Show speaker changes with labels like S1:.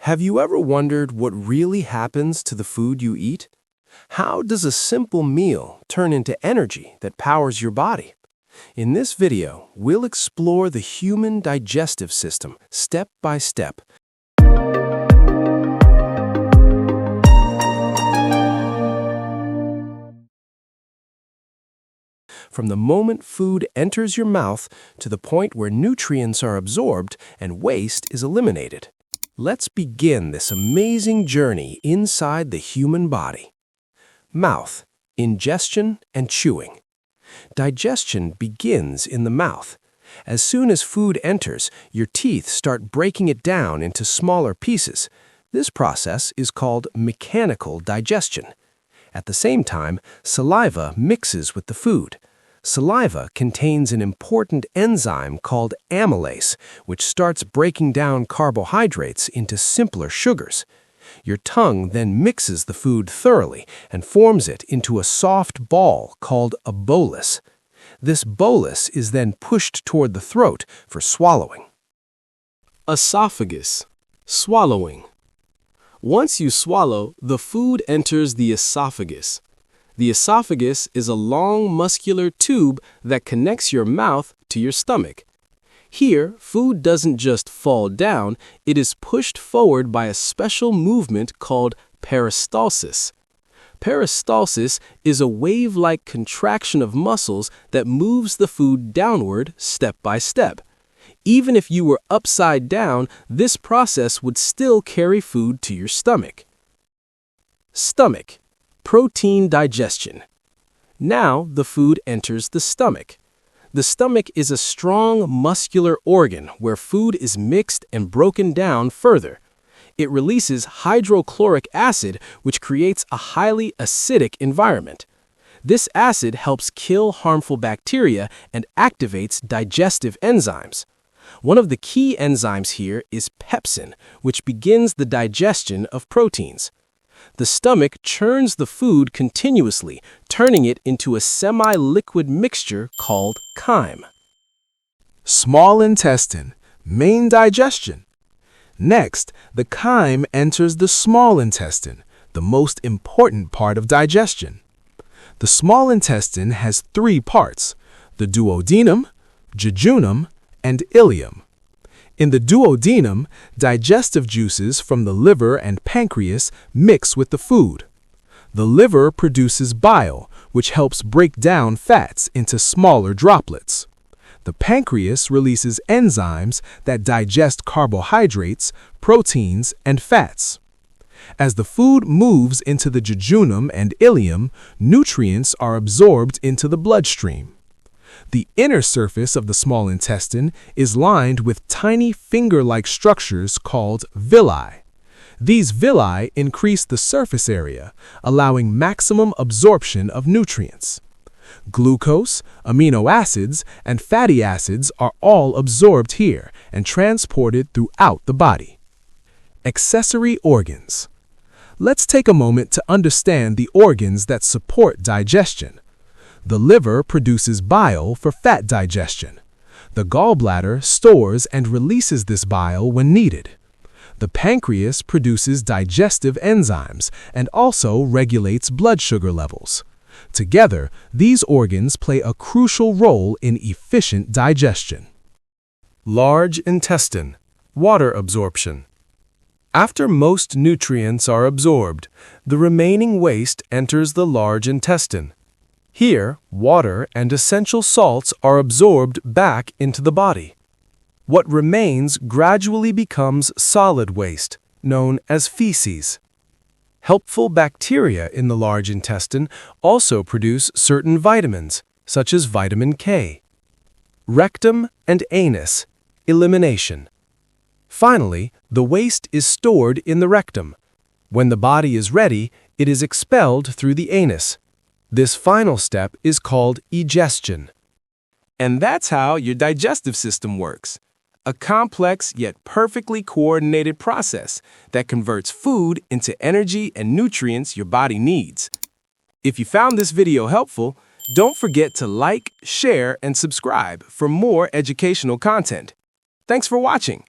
S1: Have you ever wondered what really happens to the food you eat? How does a simple meal turn into energy that powers your body? In this video, we'll explore the human digestive system step by step. From the moment food enters your mouth to the point where nutrients are absorbed and waste is eliminated. Let's begin this amazing journey inside the human body. Mouth, ingestion, and chewing. Digestion begins in the mouth. As soon as food enters, your teeth start breaking it down into smaller pieces. This process is called mechanical digestion. At the same time, saliva mixes with the food. Saliva contains an important enzyme called amylase, which starts breaking down carbohydrates into simpler sugars. Your tongue then mixes the food thoroughly and forms it into a soft ball called a bolus. This bolus is then pushed toward the throat for swallowing. Esophagus, swallowing. Once you swallow, the food enters the esophagus. The esophagus is a long muscular tube that connects your mouth to your stomach. Here, food doesn't just fall down, it is pushed forward by a special movement called peristalsis. Peristalsis is a wave-like contraction of muscles that moves the food downward step by step. Even if you were upside down, this process would still carry food to your stomach. Stomach. Protein digestion. Now the food enters the stomach. The stomach is a strong muscular organ where food is mixed and broken down further. It releases hydrochloric acid, which creates a highly acidic environment. This acid helps kill harmful bacteria and activates digestive enzymes. One of the key enzymes here is pepsin, which begins the digestion of proteins. The stomach churns the food continuously, turning it into a semi-liquid mixture called chyme.
S2: Small intestine, main digestion. Next, the chyme enters the small intestine, the most important part of digestion. The small intestine has three parts: the duodenum, jejunum, and ileum. In the duodenum, digestive juices from the liver and pancreas mix with the food. The liver produces bile, which helps break down fats into smaller droplets. The pancreas releases enzymes that digest carbohydrates, proteins, and fats. As the food moves into the jejunum and ileum, nutrients are absorbed into the bloodstream. The inner surface of the small intestine is lined with tiny finger-like structures called villi. These villi increase the surface area, allowing maximum absorption of nutrients. Glucose, amino acids, and fatty acids are all absorbed here and transported throughout the body. Accessory organs. Let's take a moment to understand the organs that support digestion. The liver produces bile for fat digestion. The gallbladder stores and releases this bile when needed. The pancreas produces digestive enzymes and also regulates blood sugar levels. Together, these organs play a crucial role in efficient digestion.
S1: Large intestine, water absorption. After most nutrients are absorbed, the remaining waste enters the large intestine. Here, water and essential salts are absorbed back into the body. What remains gradually becomes solid waste, known as feces. Helpful bacteria in the large intestine also produce certain vitamins, such as vitamin K. Rectum and anus, elimination. Finally, the waste is stored in the rectum. When the body is ready, it is expelled through the anus. This final step is called egestion. And that's how your digestive system works. A complex yet perfectly coordinated process that converts food into energy and nutrients your body needs. If you found this video helpful, don't forget to like, share, and subscribe for more educational content. Thanks for watching.